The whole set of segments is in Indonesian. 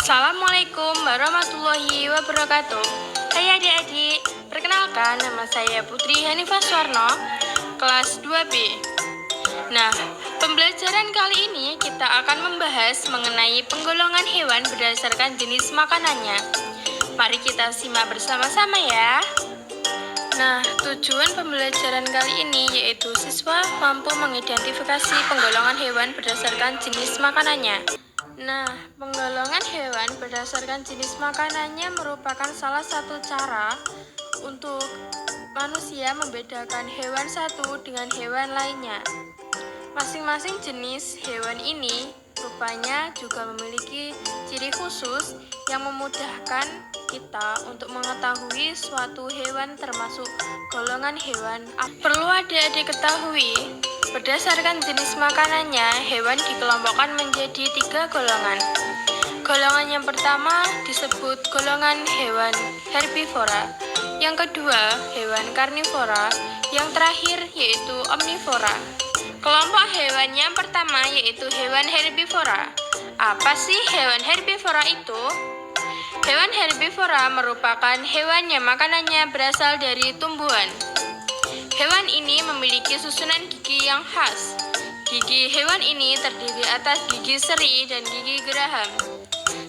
Assalamualaikum warahmatullahi wabarakatuh. Hai adik-adik, perkenalkan nama saya Putri Hanifah Suwarno, kelas 2B. Nah, pembelajaran kali ini kita akan membahas mengenai penggolongan hewan berdasarkan jenis makanannya. Mari kita simak bersama-sama ya. Nah, tujuan pembelajaran kali ini yaitu siswa mampu mengidentifikasi penggolongan hewan berdasarkan jenis makanannya. Nah, penggolongan hewan berdasarkan jenis makanannya merupakan salah satu cara untuk manusia membedakan hewan satu dengan hewan lainnya. Masing-masing jenis hewan ini rupanya juga memiliki ciri khusus yang memudahkan kita untuk mengetahui suatu hewan termasuk golongan hewan. Perlu adik-adik ketahui, berdasarkan jenis makanannya, hewan dikelompokkan menjadi 3 golongan. Golongan yang pertama disebut golongan hewan herbivora, yang kedua hewan karnivora, yang terakhir yaitu omnivora. Kelompok hewan yang pertama yaitu hewan herbivora. Apa sih hewan herbivora itu? Hewan herbivora merupakan hewan yang makanannya berasal dari tumbuhan. Hewan ini memiliki susunan gigi yang khas. Gigi hewan ini terdiri atas gigi seri dan gigi geraham,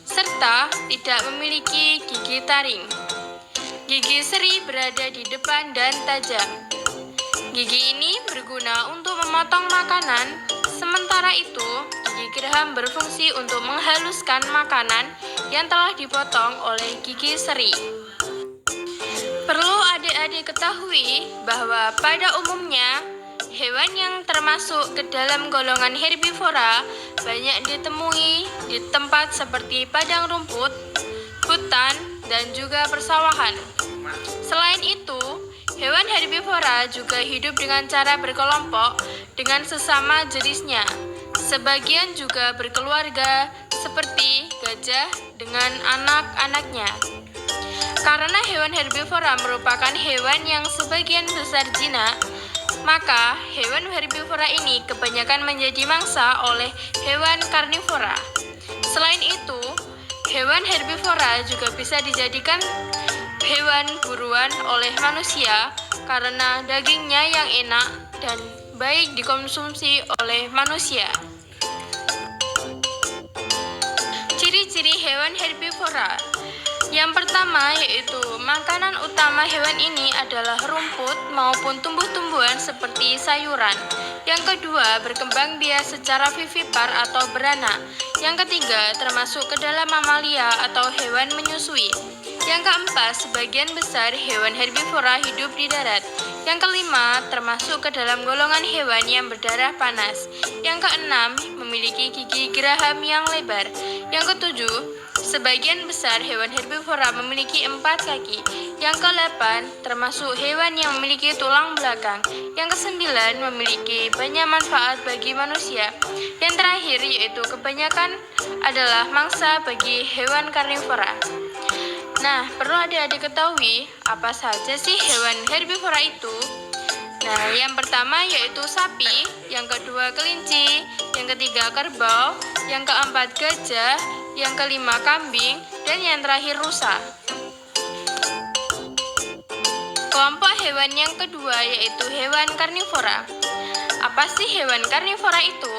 serta tidak memiliki gigi taring. Gigi seri berada di depan dan tajam. Gigi ini berguna untuk memotong makanan, sementara itu gigi geraham berfungsi untuk menghaluskan makanan yang telah dipotong oleh gigi seri. Perlu adik-adik ketahui bahwa pada umumnya hewan yang termasuk ke dalam golongan herbivora banyak ditemui di tempat seperti padang rumput, hutan, dan juga persawahan. Selain itu, hewan herbivora juga hidup dengan cara berkelompok dengan sesama jenisnya. Sebagian juga berkeluarga seperti gajah dengan anak-anaknya. Karena hewan herbivora merupakan hewan yang sebagian besar jinak, maka hewan herbivora ini kebanyakan menjadi mangsa oleh hewan karnivora. Selain itu, hewan herbivora juga bisa dijadikan hewan buruan oleh manusia karena dagingnya yang enak dan baik dikonsumsi oleh manusia. Ciri-ciri hewan herbivora. Yang pertama yaitu makanan utama hewan ini adalah rumput maupun tumbuh-tumbuhan seperti sayuran. Yang kedua, berkembang biak secara vivipar atau beranak. Yang ketiga, termasuk ke dalam mamalia atau hewan menyusui. Yang keempat, sebagian besar hewan herbivora hidup di darat. Yang kelima, termasuk ke dalam golongan hewan yang berdarah panas. Yang keenam, memiliki gigi geraham yang lebar. Yang ketujuh, sebagian besar hewan herbivora memiliki 4 kaki. Yang ke-8 termasuk hewan yang memiliki tulang belakang. Yang ke-9 memiliki banyak manfaat bagi manusia. Yang terakhir yaitu kebanyakan adalah mangsa bagi hewan karnivora. Nah, perlu adik-adik ketahui apa saja sih hewan herbivora itu? Nah, yang pertama yaitu sapi, yang kedua kelinci, yang ketiga kerbau, yang keempat gajah, yang kelima kambing, dan yang terakhir rusa. Kelompok hewan yang kedua yaitu hewan karnivora. Apa sih hewan karnivora itu?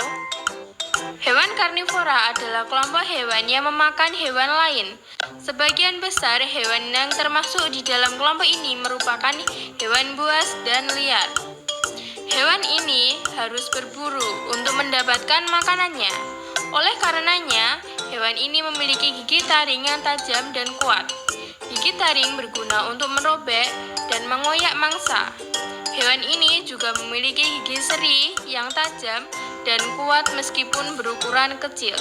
Hewan karnivora adalah kelompok hewan yang memakan hewan lain. Sebagian besar hewan yang termasuk di dalam kelompok ini merupakan hewan buas dan liar. Hewan ini harus berburu untuk mendapatkan makanannya. Oleh karenanya, hewan ini memiliki gigi taring yang tajam dan kuat. Gigi taring berguna untuk merobek dan mengoyak mangsa. Hewan ini juga memiliki gigi seri yang tajam dan kuat meskipun berukuran kecil.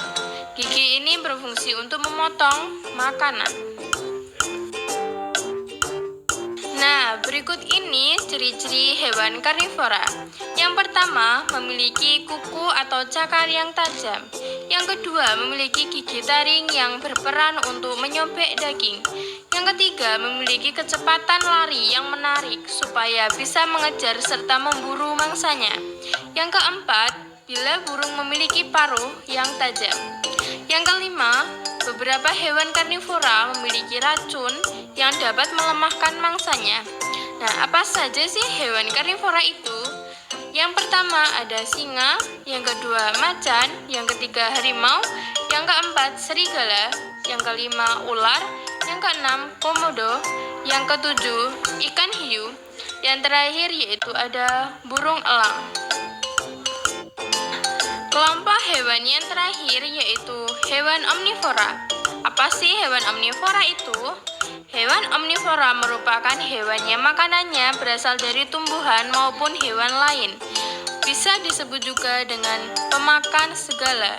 Gigi ini berfungsi untuk memotong makanan. Nah, berikut ini ciri-ciri hewan karnivora. Yang pertama, memiliki kuku atau cakar yang tajam. Yang kedua, memiliki gigi taring yang berperan untuk menyobek daging. Yang ketiga, memiliki kecepatan lari yang menarik supaya bisa mengejar serta memburu mangsanya. Yang keempat, bila burung memiliki paruh yang tajam. Yang kelima, beberapa hewan karnivora memiliki racun yang dapat melemahkan mangsanya. Nah, apa saja sih hewan karnivora itu? Yang pertama ada singa, yang kedua macan, yang ketiga harimau, yang keempat serigala, yang kelima ular, yang keenam komodo, yang ketujuh ikan hiu, yang terakhir yaitu ada burung elang. Kelompok hewan yang terakhir yaitu hewan omnivora. Apa sih hewan omnivora itu? Hewan omnivora merupakan hewan yang makanannya berasal dari tumbuhan maupun hewan lain. Bisa disebut juga dengan pemakan segala.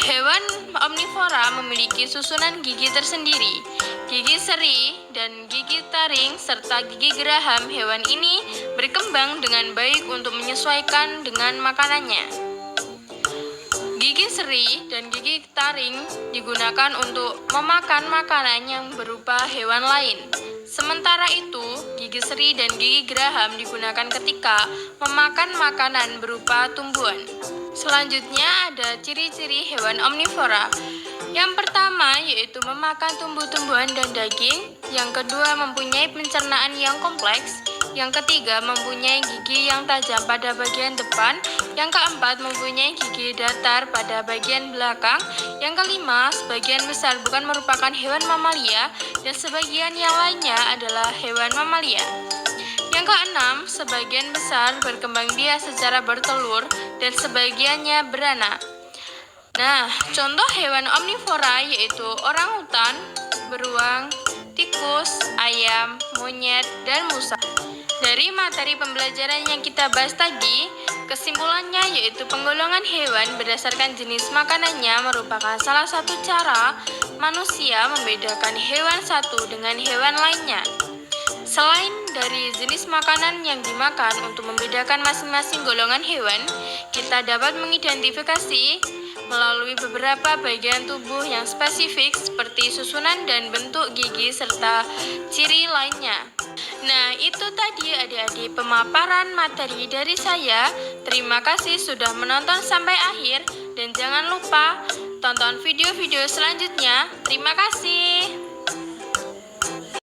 Hewan omnivora memiliki susunan gigi tersendiri. Gigi seri dan gigi taring serta gigi geraham hewan ini berkembang dengan baik untuk menyesuaikan dengan makanannya. Gigi seri dan gigi taring digunakan untuk memakan makanan yang berupa hewan lain. Sementara itu, gigi seri dan gigi geraham digunakan ketika memakan makanan berupa tumbuhan. Selanjutnya ada ciri-ciri hewan omnivora. Yang pertama yaitu memakan tumbuh-tumbuhan dan daging. Yang kedua mempunyai pencernaan yang kompleks. Yang ketiga mempunyai gigi yang tajam pada bagian depan. Yang keempat mempunyai gigi datar pada bagian belakang. Yang kelima sebagian besar bukan merupakan hewan mamalia dan sebagian yang lainnya adalah hewan mamalia. Yang keenam, sebagian besar berkembang biak secara bertelur dan sebagiannya beranak. Nah, contoh hewan omnivora yaitu orangutan, beruang, tikus, ayam, monyet, dan musa. Dari materi pembelajaran yang kita bahas tadi, kesimpulannya yaitu penggolongan hewan berdasarkan jenis makanannya merupakan salah satu cara manusia membedakan hewan satu dengan hewan lainnya. Selain dari jenis makanan yang dimakan untuk membedakan masing-masing golongan hewan, kita dapat mengidentifikasi melalui beberapa bagian tubuh yang spesifik seperti susunan dan bentuk gigi serta ciri lainnya. Nah, itu tadi adik-adik pemaparan materi dari saya. Terima kasih sudah menonton sampai akhir dan jangan lupa tonton video-video selanjutnya. Terima kasih.